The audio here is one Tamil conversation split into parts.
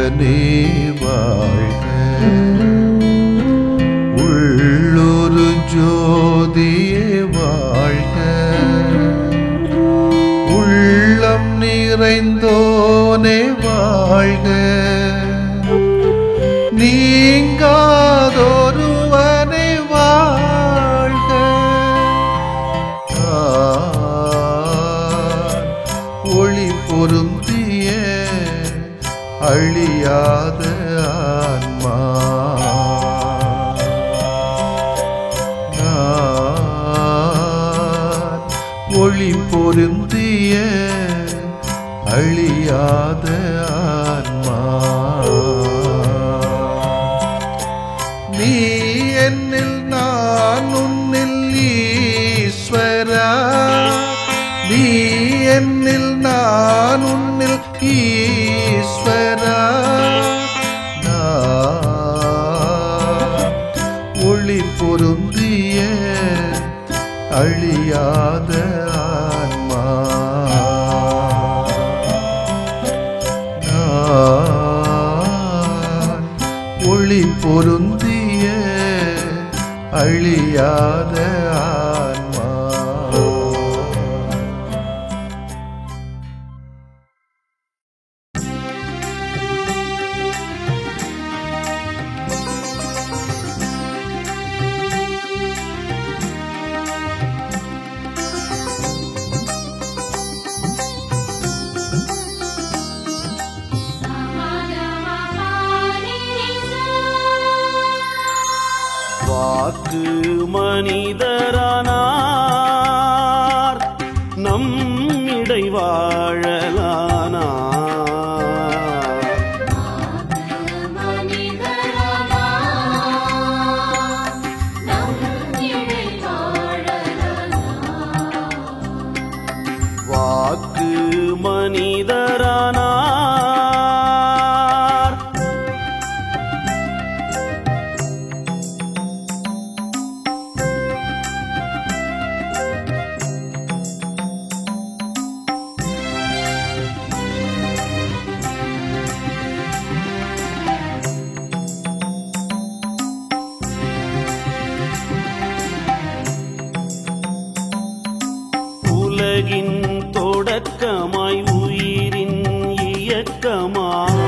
வாழ்க. உள்ளொரு ஜோதியே வாழ்க. உள்ளம் நிறைந்தோனே வாழ்க. நீங்காதொருவனே வாழ்க. ஒளி பொருந்திய அழியாத ஆன்மா. ஒளி பொருந்திய அழியாத ஆன்மா. நீ என்னில் நான் உன்னில் ஈஸ்வரா. நீ என்னில் நான் உன்னில் ஈஸ்வரா. ஒளி பொருந்திய அழியாத ஆன்மா. ஒளி பொருந்திய அழியாத ஆன்மா. வாக்கு மனிதரானார், நம்மிடை வாழலானார். வாக்கு மனிதரானார், உலகின் தொடக்கமாய் உயிரின் இயக்கமாய்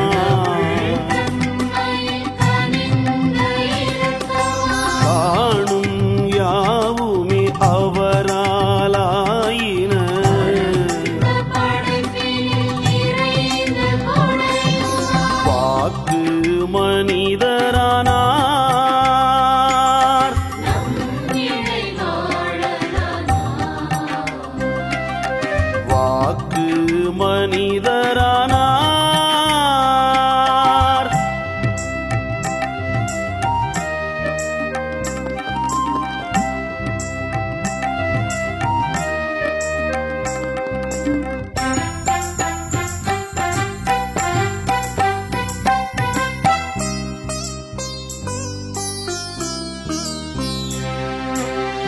காணும் யாவுமே அவராலாயின. வாக்கு மனிதரானார், வாக்கு மனிதரானார்.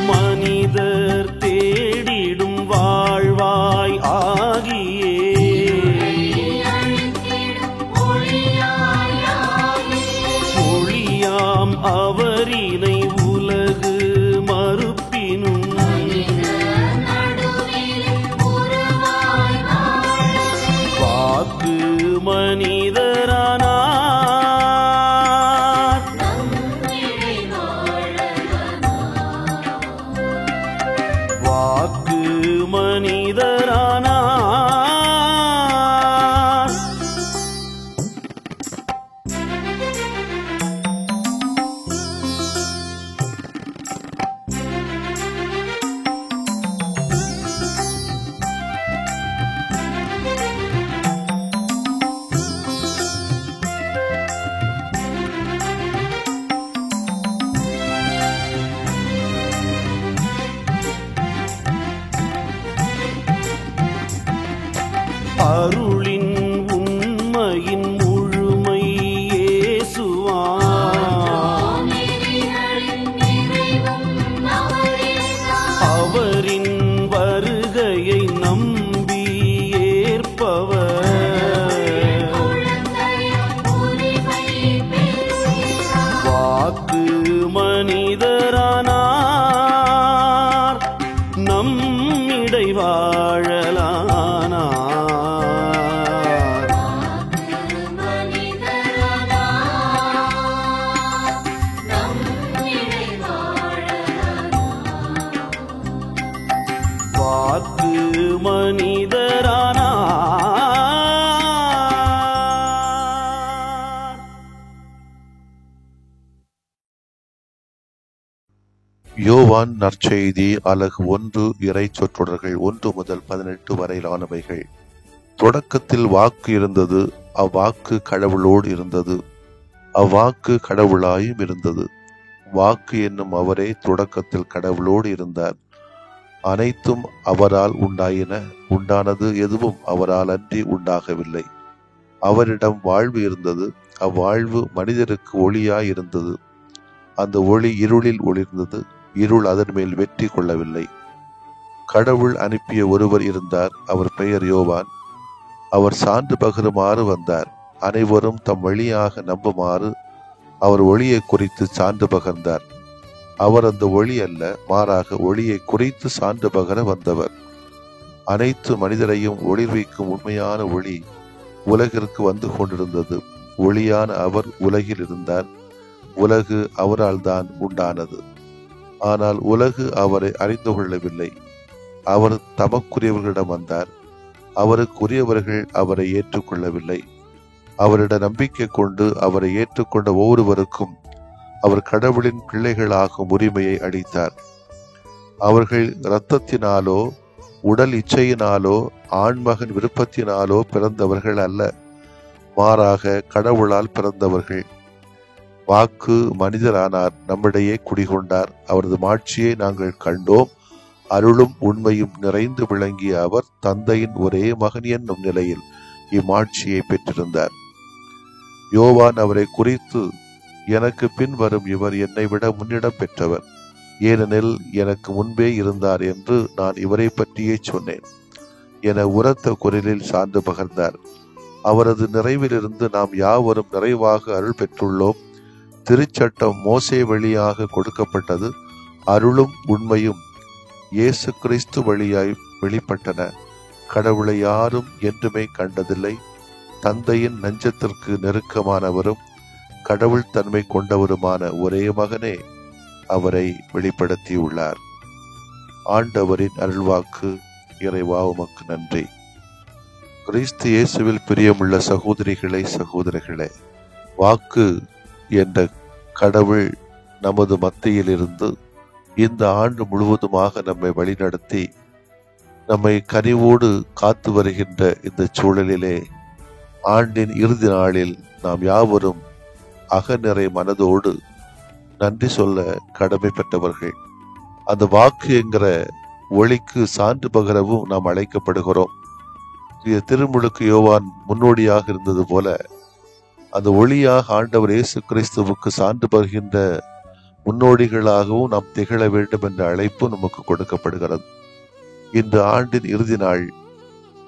மனிதர் தேடிடும் வாழ்வாய் ஆகியே ஒளியாம் அவரினை உலகு மறுப்பினும். வாக்கு மனிதரானார், வாக்கு மனிதரானார். யோவான் நற்செய்தி அலகு 1 இறை சொற்றொடர்கள் 1 முதல் 18 வரையிலானவைகள். தொடக்கத்தில் வாக்கு இருந்தது, அவ்வாக்கு கடவுளோடு இருந்தது, அவ்வாக்கு கடவுளாயும் இருந்தது. வாக்கு என்னும் அவரே தொடக்கத்தில் கடவுளோடு இருந்தார். அனைத்தும் அவரால் உண்டாயின, உண்டானது எதுவும் அவரால் அன்றி உண்டாகவில்லை. அவரிடம் வாழ்வு இருந்தது, அவ்வாழ்வு மனிதருக்கு ஒளியாய் இருந்தது. அந்த ஒளி இருளில் ஒளிர்ந்தது, இருள் அதன் மேல் வெற்றி கொள்ளவில்லை. கடவுள் அனுப்பிய ஒருவர் இருந்தார், அவர் பெயர் யோவான். அவர் சான்று பகருமாறு வந்தார். அனைவரும் தம் வழியாக நம்புமாறு அவர் ஒளியை குறித்து சான்று பகர்ந்தார். அவர் அந்த ஒளி அல்ல, மாறாக ஒளியை குறித்து சான்று பகர வந்தவர். அனைத்து மனிதரையும் ஒளிர்விக்கும் உண்மையான ஒளி உலகிற்கு வந்து கொண்டிருந்தது. ஒளியான அவர் உலகில் இருந்தார். உலகு அவரால் தான் உண்டானது. ஆனால் உலகு அவரை அறிந்து கொள்ளவில்லை. அவர் தமக்குரியவர்களிடம் வந்தார். அவருக்குரியவர்கள் அவரை ஏற்றுக்கொள்ளவில்லை. அவரிட நம்பிக்கை கொண்டு அவரை ஏற்றுக்கொண்ட ஒவ்வொருவருக்கும் அவர் கடவுளின் பிள்ளைகளாகும் உரிமையை அளித்தார். அவர்கள் இரத்தத்தினாலோ உடல் இச்சையினாலோ ஆண்மகன் விருப்பத்தினாலோ பிறந்தவர்கள் அல்ல, மாறாக கடவுளால் பிறந்தவர்கள். வாக்கு மனிதரானார், நம்மிடையே குடிகொண்டார். அவரது மாட்சியை நாங்கள் கண்டோம். அருளும் உண்மையும் நிறைந்து விளங்கிய அவர் தந்தையின் ஒரே மகன் என்னும் நிலையில் இம்மாட்சியை பெற்றிருந்தார். யோவான் அவரை குறித்து, எனக்கு பின் வரும் இவர் என்னை விட முன்னிடம் பெற்றவர், ஏனெனில் எனக்கு முன்பே இருந்தார் என்று நான் இவரை பற்றியே சொன்னேன் என உரத்த குரலில் சான்று பகர்ந்தார். அவரது நிறைவிலிருந்து நாம் யாவரும் நிறைவாக அருள் பெற்றுள்ளோம். திருச்சட்டம் மோசே வழியாக கொடுக்கப்பட்டது, அருளும் உண்மையும் இயேசு கிறிஸ்து வழியாய் வெளிப்பட்டன. கடவுளை யாரும் என்றுமே கண்டதில்லை. தந்தையின் நெஞ்சத்திற்கு நெருக்கமானவரும் கடவுள் தன்மை கொண்டவருமான ஒரே மகனே அவரை வெளிப்படுத்தியுள்ளார். ஆண்டவரின் அருள்வாக்கு. இறைவா உமக்கு நன்றி. கிறிஸ்து இயேசுவில் பிரியமுள்ள சகோதரிகளே, சகோதரர்களே, வாக்கு என்ற கடவுள் நமது மத்தியில் இருந்து இந்த ஆண்டு முழுவதுமாக நம்மை வழிநடத்தி நம்மை கனிவோடு காத்து வருகின்ற இந்த சூழலிலே ஆண்டின் இறுதி நாளில் நாம் யாவரும் அகநிறை மனதோடு நன்றி சொல்ல கடமை பெற்றவர்கள். அந்த வாக்கு என்கிற ஒளிக்கு சான்று பகரவும் நாம் அழைக்கப்படுகிறோம். திருமுழுக்கு யோவான் முன்னோடியாக இருந்தது போல அந்த ஒளியாக ஆண்டவர் இயேசு கிறிஸ்துவுக்கு சான்று பகிர்கின்ற முன்னோடிகளாகவும் நாம் திகழ வேண்டும் என்ற அழைப்பு நமக்கு கொடுக்கப்படுகிறது. இந்த ஆண்டின் இறுதி நாள்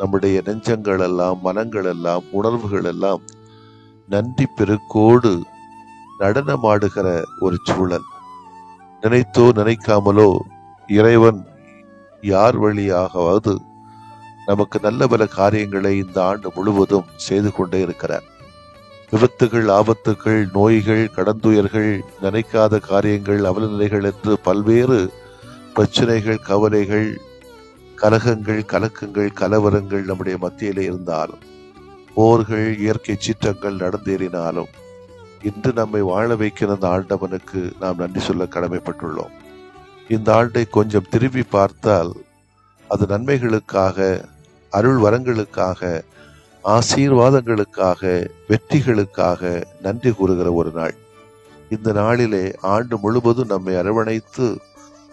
நம்முடைய நெஞ்சங்கள் எல்லாம், மனங்கள் எல்லாம், உணர்வுகள் எல்லாம் நன்றி பெருக்கோடு நடனமாடுகிற ஒரு சூழல். நினைத்தோ நினைக்காமலோ இறைவன் யார் வழியாகவாவது நமக்கு நல்ல பல காரியங்களை இந்த ஆண்டு முழுவதும் செய்து கொண்டே இருக்கிறார். விபத்துகள், ஆபத்துகள், நோய்கள், கடந்துயர்கள், நினைக்காத காரியங்கள், அவலநிலைகள் என்று பல்வேறு பிரச்சனைகள், கவலைகள், கலகங்கள், கலக்கங்கள், கலவரங்கள் நம்முடைய மத்தியிலே இருந்தாலும், போர்கள், இயற்கை சீற்றங்கள் நடந்தேறினாலும், இன்று நம்மை வாழ வைக்கிற அந்த ஆண்டவனுக்கு நாம் நன்றி சொல்ல கடமைப்பட்டுள்ளோம். இந்த ஆண்டை கொஞ்சம் திரும்பி பார்த்தால் அது நன்மைகளுக்காக, அருள் வரங்களுக்காக, ஆசீர்வாதங்களுக்காக, வெற்றிகளுக்காக நன்றி கூறுகிற ஒரு நாள். இந்த நாளிலே ஆண்டு முழுவதும் நம்மை அரவணைத்து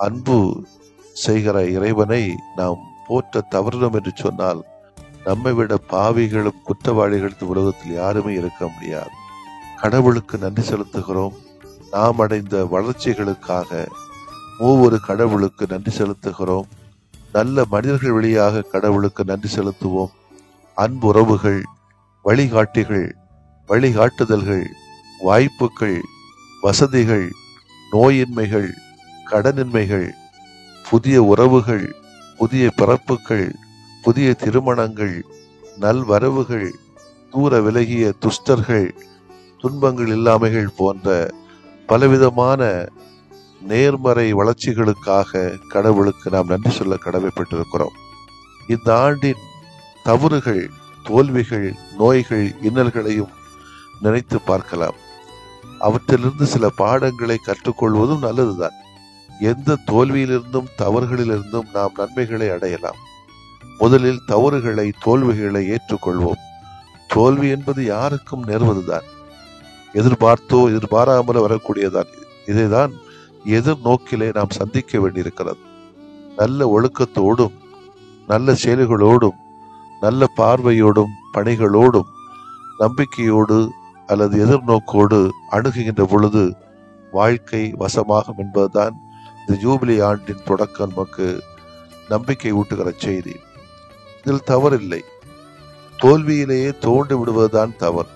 அன்பு செய்கிற இறைவனை நாம் போற்ற தவறினோம் என்று சொன்னால் நம்மை விட பாவிகளும் குற்றவாளிகளும் உலகத்தில் யாருமே இருக்க முடியாது. கடவுளுக்கு நன்றி செலுத்துகிறோம். நாம் அடைந்த வளர்ச்சிகளுக்காக மூவொரு கடவுளுக்கு நன்றி செலுத்துகிறோம். நல்ல மனிதர்கள் வழியாக கடவுளுக்கு நன்றி செலுத்துவோம். அன்புறவுகள், வழிகாட்டிகள், வழிகாட்டுதல்கள், வாய்ப்புகள், வசதிகள், நோயின்மைகள், கடனின்மைகள், புதிய உறவுகள், புதிய பிறப்புகள், புதிய திருமணங்கள், நல்வரவுகள், தூர விலகிய துஷ்டர்கள், துன்பங்கள் இல்லாமைகள் போன்ற பலவிதமான நேர்மறை வளர்ச்சிகளுக்காக கடவுளுக்கு நாம் நன்றி சொல்ல கடமைப்பட்டிருக்கிறோம். இந்த ஆண்டின் தவறுகள், தோல்விகள், நோய்கள், இன்னல்களையும் நினைத்து பார்க்கலாம். அவற்றிலிருந்து சில பாடங்களை கற்றுக்கொள்வதும் நல்லதுதான். எந்த தோல்வியிலிருந்தும் தவறுகளிலிருந்தும் நாம் நன்மைகளை அடையலாம். முதலில் தவறுகளை, தோல்விகளை ஏற்றுக்கொள்வோம். தோல்வி என்பது யாருக்கும் நேர்வதுதான். எதிர்பார்த்தோ எதிர்பாராமலோ வரக்கூடியதான். இதைதான் எதிர்நோக்கிலே நாம் சந்திக்க வேண்டியிருக்கிறது. நல்ல ஒழுக்கத்தோடும் நல்ல செயல்களோடும் நல்ல பார்வையோடும் பணிகளோடும் நம்பிக்கையோடு அல்லது எதிர்நோக்கோடு அணுகுகின்ற பொழுது வாழ்க்கை வசமாகும் என்பதுதான் இந்த ஜூபிலி ஆண்டின் தொடக்கம் நமக்கு நம்பிக்கை ஊட்டுகிற செய்தி. இதில் தவறில்லை. தோல்வியிலேயே தோண்டு விடுவதுதான் தவறு.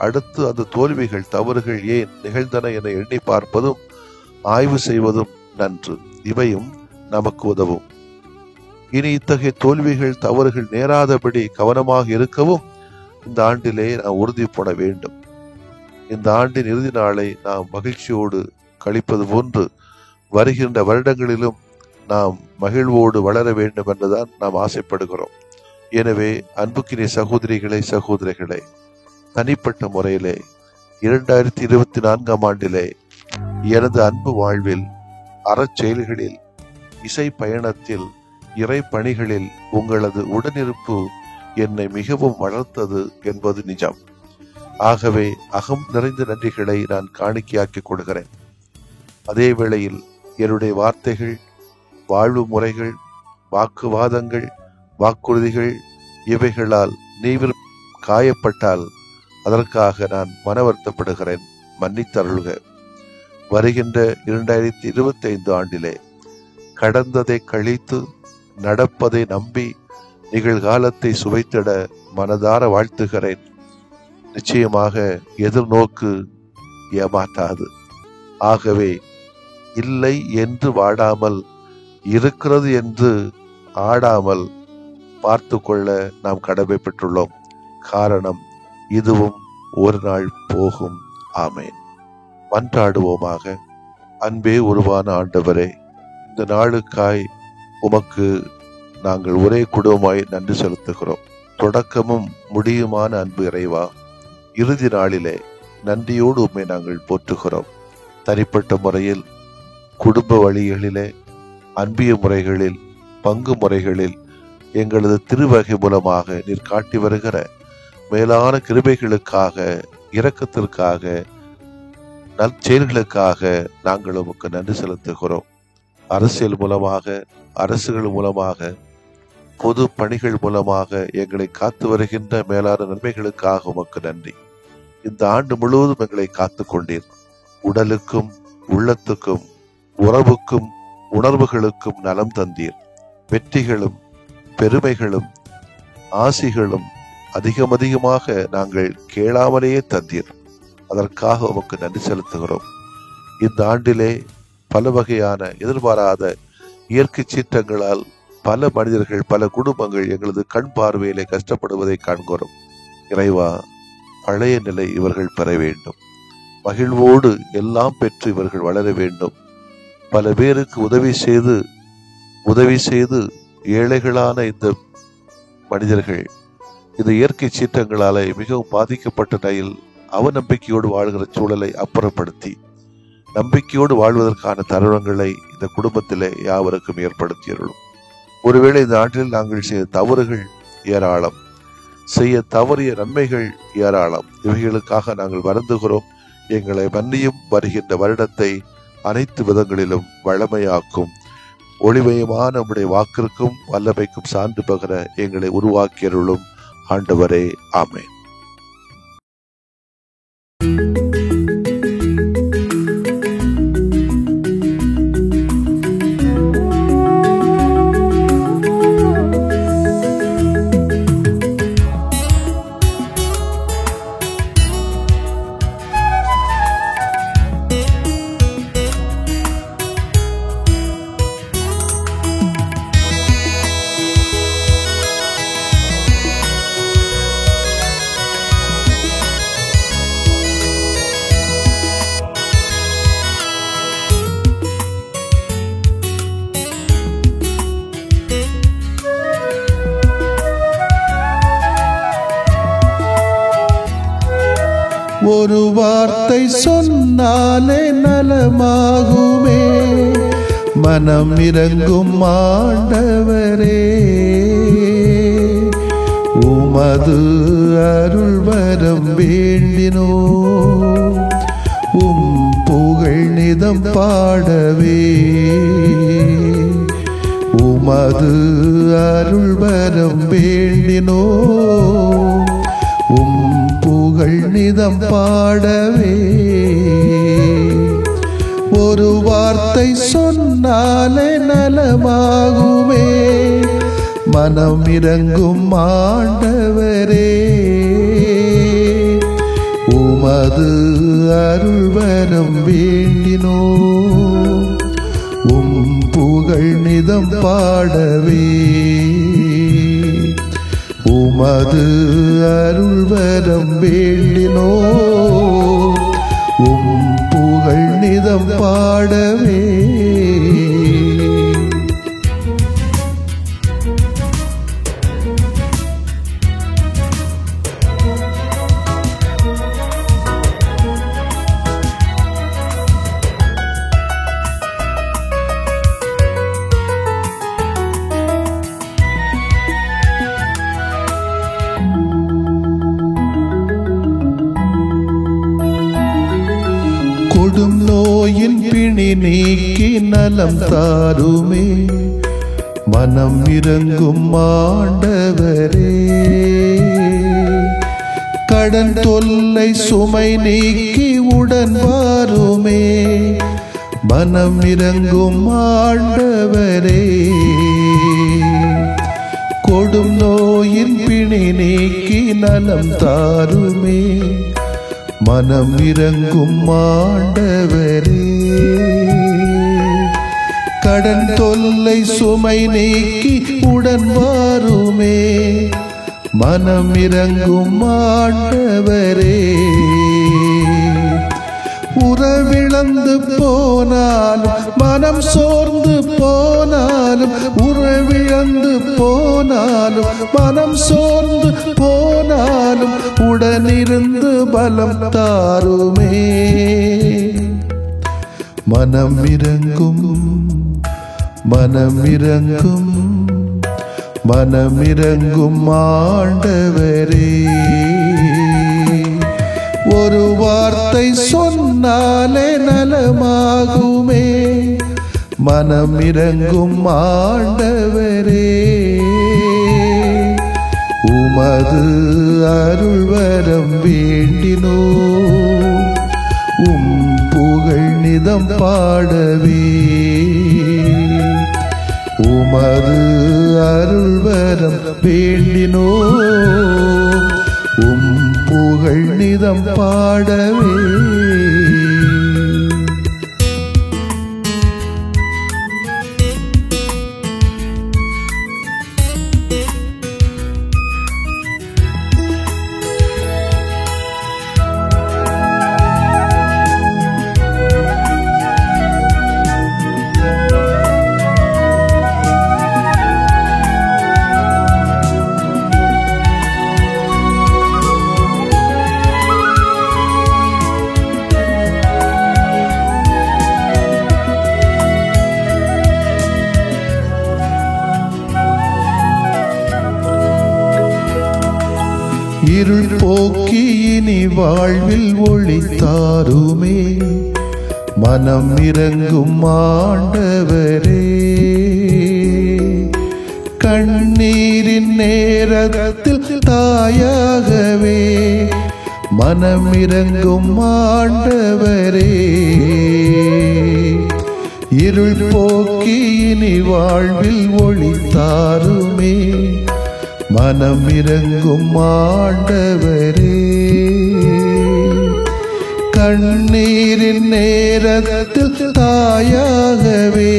அடுத்து அந்த தோல்விகள், தவறுகள் ஏன் நிகழ்ந்தன என எண்ணி பார்ப்பதும் ஆய்வு செய்வதும் நன்று. இவையும் நமக்கு உதவும். இனி இத்தகைய தோல்விகள், தவறுகள் நேராதபடி கவனமாக இருக்கவும் இந்த ஆண்டிலே நாம் உறுதி போட வேண்டும். இந்த ஆண்டின் இறுதி நாளை நாம் மகிழ்ச்சியோடு கழிப்பது போன்று வருகின்ற வருடங்களிலும் நாம் மகிழ்வோடு வளர வேண்டும் என்றுதான் நாம் ஆசைப்படுகிறோம். எனவே அன்புக்கினிய சகோதரிகளே, சகோதரிகளே, தனிப்பட்ட முறையிலே 2024 ஆண்டிலே எனது அன்பு வாழ்வில், அறச்செயல்களில், இசை பயணத்தில், இறை பணிகளில் உங்களது உடனிருப்பு என்னை மிகவும் வளர்த்தது என்பது நிஜம். ஆகவே அகம் நிறைந்த நன்றிகளை நான் காணிக்கையாக்கிக் கொள்கிறேன். அதே வேளையில் என்னுடைய வார்த்தைகள், வாழ்வு முறைகள், வாக்குவாதங்கள், வாக்குறுதிகள் இவைகளால் நீவிர் காயப்பட்டால் அதற்காக நான் மன வருத்தப்படுகிறேன். மன்னித்தருள்க. வருகின்ற 2025 ஆண்டிலே கடந்ததை கழித்து நடப்பதை நம்பி நிகழ்காலத்தை சுவைத்திட மனதார வாழ்த்துகிறேன். நிச்சயமாக எதிர்நோக்கு ஏமாற்றாது. ஆகவே இல்லை என்று வாடாமல், இருக்கிறது என்று ஆடாமல் பார்த்து கொள்ள நாம் கடமைப்பட்டுள்ளோம். காரணம், இதுவும் ஒரு நாள் போகும். ஆமேன். மன்றாடுவோமாக. அன்பே உருவான ஆண்டவரே, இந்த நாளுக்காய் உமக்கு நாங்கள் ஒரே குடும்பமாய் நன்றி செலுத்துகிறோம். தொடக்கமும் முடியுமான அன்பு இறைவா, இறுதி நாளிலே நன்றியோடு உம்மை நாங்கள் போற்றுகிறோம். தனிப்பட்ட முறையில், குடும்ப வழிகளிலே, அன்பிய முறைகளில், பங்கு முறைகளில் எங்களது திருவகை மூலமாக நீர் காட்டி வருகிற மேலான கிருபைகளுக்காக, இரக்கத்திற்காக, நற்செயல்களுக்காக நாங்கள் உமக்கு நன்றி செலுத்துகிறோம். அரசியல் மூலமாக, அரசுகள் மூலமாக, பொது பணிகள் மூலமாக எங்களை காத்து வருகின்ற மேலான நன்மைகளுக்காக உமக்கு நன்றி. இந்த ஆண்டு முழுவதும் எங்களை காத்து கொண்டீர். உடலுக்கும் உள்ளத்துக்கும் உறவுக்கும் உணர்வுகளுக்கும் நலம் தந்தீர். வெற்றிகளும் பெருமைகளும் ஆசிகளும் அதிகமாக நாங்கள் கேளாமலேயே தந்தீர். அதற்காக உமக்கு நன்றி செலுத்துகிறோம். இந்த ஆண்டிலே பல வகையான எதிர்பாராத இயற்கை சீற்றங்களால் பல மனிதர்கள், பல குடும்பங்கள் எங்களது கண் பார்வையிலே கஷ்டப்படுவதை காண்கிறோம். இறைவா, பழைய நிலை இவர்கள் பெற வேண்டும். மகிழ்வோடு எல்லாம் பெற்று இவர்கள் வளர வேண்டும். பல பேருக்கு உதவி செய்து ஏழைகளான இந்த மனிதர்கள் இந்த இயற்கை சீற்றங்களாலே மிகவும் பாதிக்கப்பட்ட நிலையில் அவநம்பிக்கையோடு வாழ்கிற சூழலை அப்புறப்படுத்தி நம்பிக்கையோடு வாழ்வதற்கான தருணங்களை இந்த குடும்பத்திலே யாவருக்கும் ஏற்படுத்தியுள்ளோம். ஒருவேளை இந்த ஆண்டில் நாங்கள் செய்த தவறுகள் ஏராளம், செய்ய தவறிய நன்மைகள் ஏராளம். இவைகளுக்காக நாங்கள் வருந்துகிறோம். எங்களை மன்னியும். வருகின்ற வருடத்தை அனைத்து விதங்களிலும் வளமையாக்கும். ஒளிமயமான நம்முடைய வாக்கிற்கும் வல்லமைக்கும் சான்று பகர எங்களை உருவாக்கியருளும் ஆண்டவரே. ஆமென். ஒரு வார்த்தை சொன்னாலே நலமாகுமே, மனம் இறங்கும் ஆண்டவரே, உமது அருள் வரம் வேண்டினோ, உம் புகழ் நிதம் பாடவே. உமது அருள் வரம் வேண்டினோ, உம் புகழ் நிதம் பாடவே. ஒரு வார்த்தை சொன்னாலே நலமாகுமே, மனம் இறங்கும் ஆண்டவரே, உமது அருள் வரம் வேண்டினோ, உம் புகழ் நிதம் பாடவே. உமது அருள் வரம் வேண்டினோ, உம் புகழ் நிதம் பாடவே. கொடும் நோயின் பிணி நீக்கி நலம் தாருமே, மனம் இறங்கும் ஆண்டவரே. கடன் தொல்லை சுமை நீக்கி உடன் வாருமே, மனம் இறங்கும் ஆண்டவரே. கொடும் நோயின் பிணி நீக்கி நலம் தாருமே, மனம் இறங்கும் ஆண்டவரே. கடன் தொல்லை சுமை நீக்கி உடன் வாருமே, மனம் இறங்கும் ஆண்டவரே. உறவிழந்து போனாலும் மனம் சோர்ந்து போனாலும், உறவிழந்து போனாலும் மனம் சோர்ந்து போனாலும், உடனிருந்து பலம் தாருமே, மனம் இறங்கும், மனம் இறங்கும், மனம் இறங்கும் ஆண்டவரே. ஒரு வார்த்தை சொன்னாலே நலமாகுமே, மனம் இறங்கும் ஆண்டவரே. உமது அருள் வரம் வேண்டினோ, உம் புகழ் நிதம் பாடவே. உமது அருள் வரம் வேண்டினோ, உம் புகழ் நிதம் பாடவே. இருள் போக்கி இனி வாழ்வில் ஒளி தாருமே, மனம் இறங்கும் ஆண்டவரே. கண்ணீரின் நேரத்தில் தாயாகவே, மனம் இறங்கும் ஆண்டவரே. இருள் போக்கி இனி வாழ்வில் ஒளி தாருமே, மனம் இறங்கும் ஆண்டவரே. கண்ணீரின் நேரத்தில் தாயாகவே,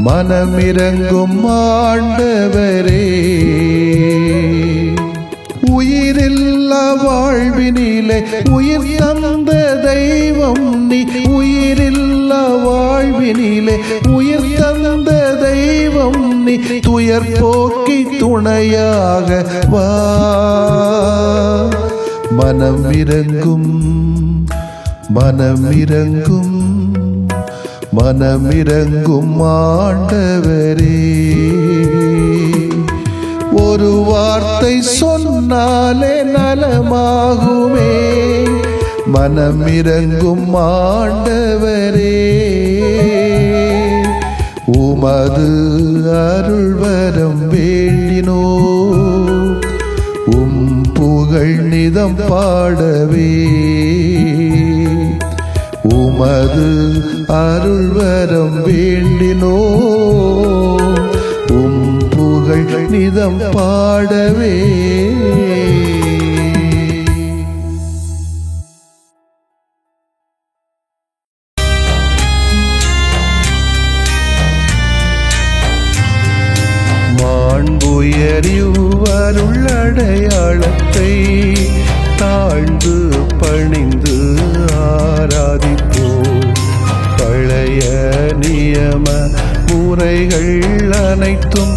மனம் இறங்கும் ஆண்டவரே. உயிரில்லா வாழ்வினிலே உயிர் தந்த தெய்வம் நீ, உயிரில்லா வாழ்வினிலே உயிர் தந்த தெய்வம் நீ. துயர் போக்கி துணையாக வா, மனம் இறங்கும், மனம் இறங்கும், மனமிரங்கும் ஆண்டவரே. ஒரு வார்த்தை சொன்னாலே நலமாகுமே, மனமிரங்கும் ஆண்டவரே. உமது அருள்வரம் வேண்டினோ, உம் புகழ் நிதம் பாடவே. உமது அருள்வரம் வேண்டினோ, உம் புகழ் நிதம் பாடவே. மாண்புயரிவருள் அடையாளத்தை தாழ்ந்து பணிந்து ஆராதிப்போம். பழைய நியம முறைகள் அனைத்தும்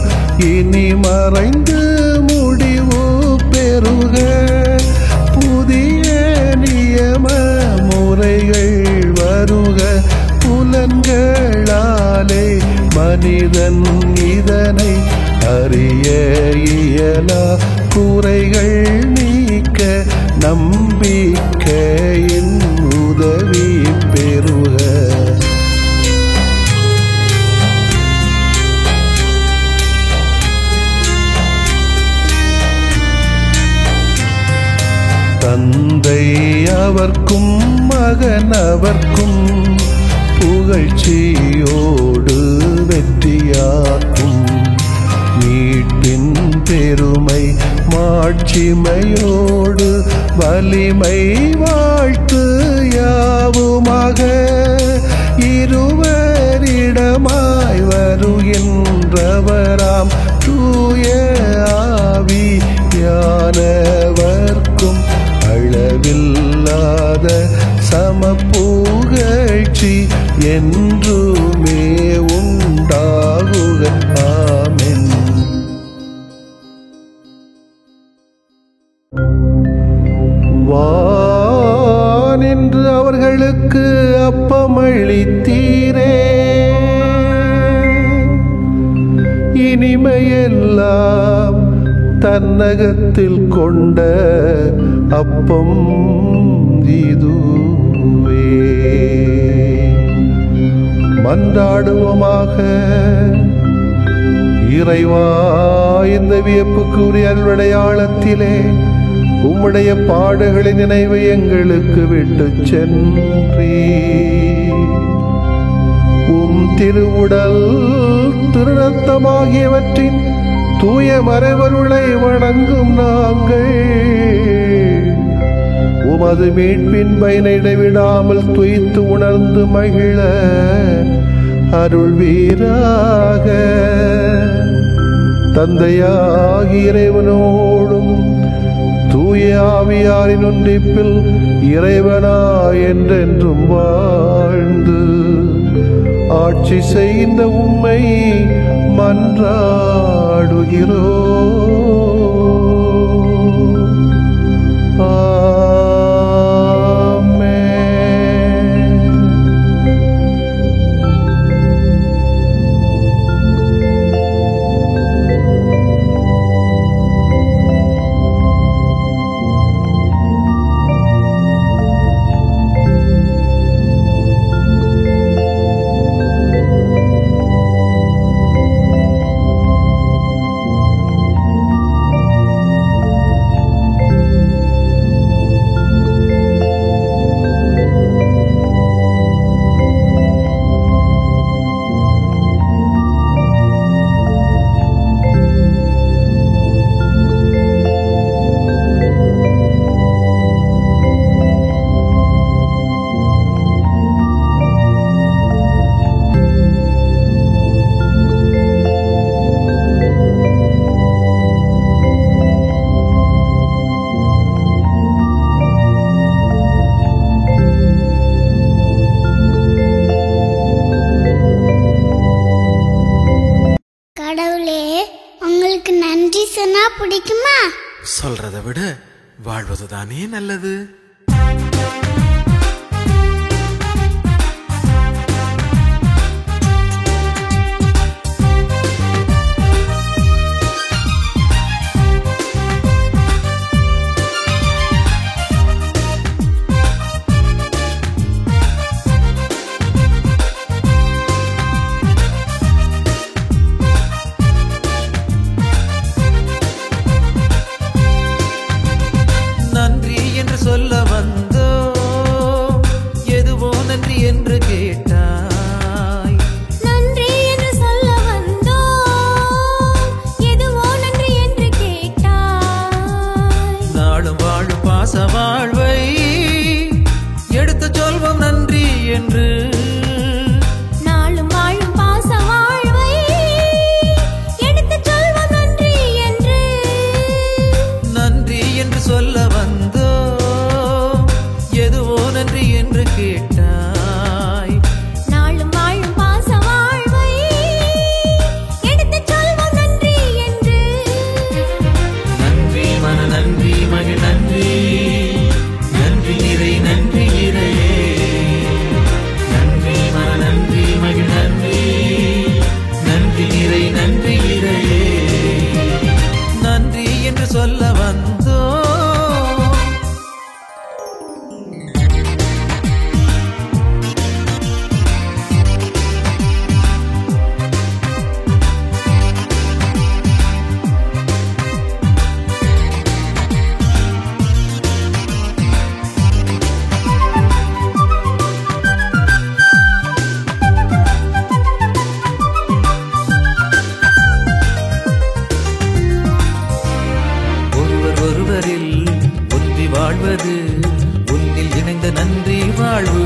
இனி மறைந்து முடிவு பெறுக. புதிய நியம முறைகள் வருக. புலன்களாலே மனிதன் இதனை அறிய இயலா. குறைகள் நீக்க நம்பிக்கையின் உதவி பெறுக. தந்தை அவர்க்கும் மகன் அவர்க்கும் புகழ்ச்சியோடு வெற்றியாக்கும். மீட்பின் பெருமை மாட்சிமையோடு வலிமை வாழ்த்து யாவுமாக. இருவரிடமாய் வருகின்றவராம் தூய ஆவியானவர்க்கும் அளவில்லாத சமப்புகழ்ச்சி என்றுமே உண்டாகுக. ஆமென். வானின்று அவர்களுக்கு அப்பமளித்தீரே, இனிமையெல்லாம் தன்னகத்தில் கொண்ட அப்பம் இதுவே. மன்றாடுவோமாக. இறைவா, இந்த வியப்புக்குரிய அருளடையாளத்திலே உம்முடைய பாடுகளின் நினைவு எங்களுக்கு விட்டு சென்றீ. உம் திருவுடல் திருநத்தமாகியவற்றின் தூய மறைவருளை வணங்கும் நாங்கள் உமது மீட்பின் பயனை இடைவிடாமல் துய்த்து உணர்ந்து மகிழ அருள்வீராக. தந்தையாகிய இறைவனோடும் தூய ஆவியாரின் ஒன்றிப்பில் இறைவனா என்றென்றும் வாழ்ந்து ஆட்சி செய்த உம்மை மன்றாடுகிறோம். பிடிக்குமா? சொல்றதை விட வாழ்வதுதானே நல்லது. உன்னில் இணைந்த நன்றி வாழ்வு.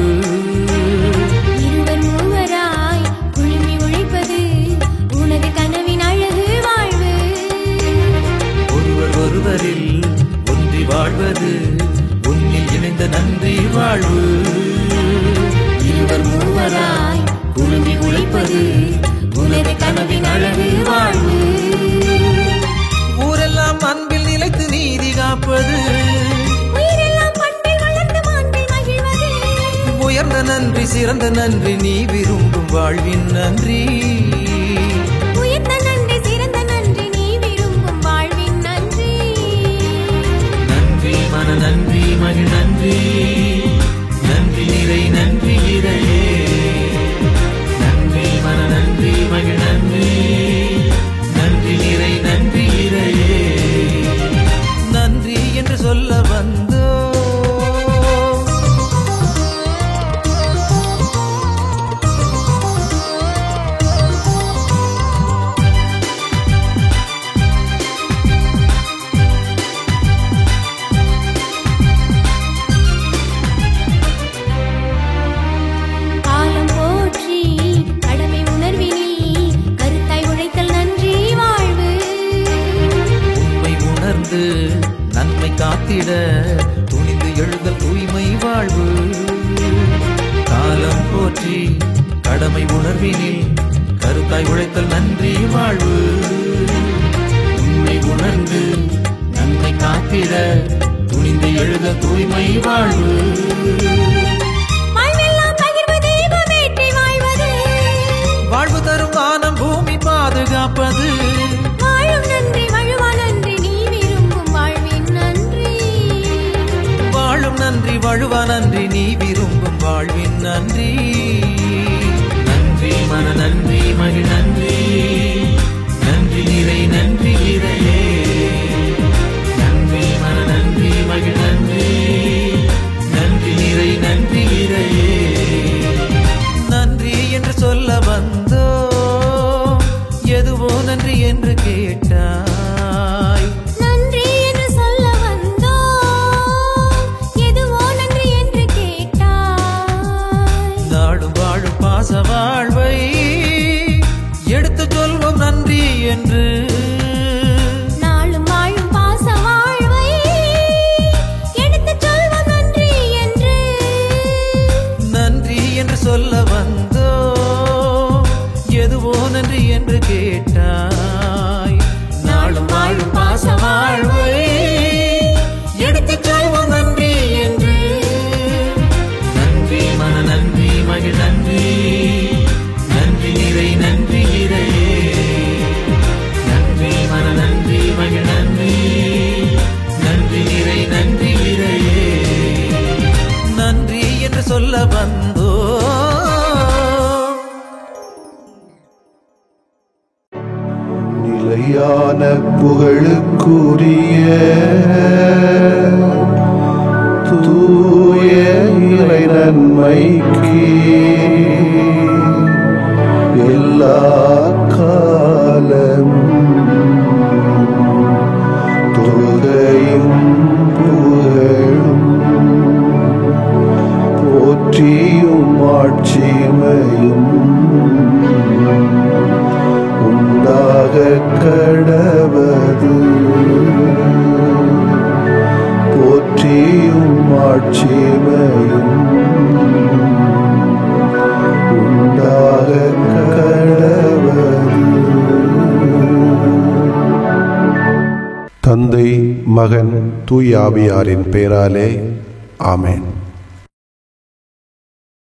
இருவர் மூவராய் குழுமி உழைப்பது உனது கனவின் அழகு வாழ்வு. ஒருவர் ஒருவரில் ஒன்றி வாழ்வது உன்னில் இணைந்த நன்றி வாழ்வு. இருவர் மூவராய் குழுமி உழைப்பது உனது கனவின் அழகு வாழ்வு. ஊரெல்லாம் அன்பில் நிலைத்து நீதி காப்பது, உயிரெல்லாம் பண்பில் வளர்ந்து மாண்பில் மகிழ்வது. உயர்ந்த நன்றி சிறந்த நன்றி நீ விரும்பும் வாழ்வின் நன்றி. உயர்ந்த நன்றி சிறந்த நன்றி நீ விரும்பும் வாழ்வின் நன்றி. நன்றி மன நன்றி மகிழ் நன்றி, நன்றி நிறை நன்றி இறையே. நன்றி மன நன்றி மகிழ் நன்றி, நன்றி நிறை நன்றி இறையே. நன்றி என்று சொல்ல வந்தோ காலம் போற்றி கடமை உணர்வினில் கருத்தாய் உழைத்தல் நன்றி வாழ்வு. உண்மை உணர்ந்து நன்மை காத்திட துணிந்து எழுதல் தூய்மை வாழ்வு. காலம் போற்றி கடமை உணர்வினில் கருத்தாய் உழைத்தல் நன்றி வாழ்வு. உண்மை உணர்ந்து நன்மை காத்திட துணிந்து எழுத தூய்மை வாழ்வு. வாழ்வெல்லாம் பகிர்வு தீபமேற்றி வாழ்வது, வாழ்வு தரும் வானம் பூமி பாதுகாப்பது. வாழும் நன்றி வழுவா நன்றி நீ விரும்பும் வாழ்வின் நன்றி. வாழும் நன்றி வழுவா நன்றி நீ விரும்பும் வாழ்வின் நன்றி. நன்றி மன நன்றி மகிழ் நன்றி, நன்றி நிறை நன்றி இறையே. நன்றி மன நன்றி மகிழ் நன்றி, நன்றி நிறை நன்றி இறையே. நன்றி என்று சொல்ல வந்தோ எதுவோ நன்றி என்று கேட்டாய். நன்றி என்று சொல்ல வந்தோம் எதுவோ நன்றி என்று கேட்டாய். நாடும் வாழும் பாச வாழ்வை எடுத்து சொல்வோம் நன்றி என்று. நாளும் வாழும் பாச வாழ்வை எடுத்துச் சொல்வோம் நன்றி என்று. நன்றி என்று சொல்ல வந்தோ எதுவோ நன்றி என்று கேட்டாய். நாளும் வாழும் பாச வாழ்வை எடுத்துச் சொல்வோம் நன்றி என்று. நன்றி மன நன்றி மகிழ் நன்றி, நன்றி நிறை நன்றி இறையே. நன்றி மன நன்றி மகிழ் நன்றி, நன்றி நிறை நன்றி இறையே. நன்றி என்று சொல்ல வந்தோ நிலையான புகழுக்குரிய தூய இறை நன்மைக்கு எல்லா காலமும் தொழுகையும் புகழும் போற்றியும் ஆட்சிமையும் உண்டாக கடவது. போற்றியும் ஆட்சிமையும் உண்டாக கடவது. தந்தை மகன் தூய ஆவியாரின் பெயராலே ஆமென்.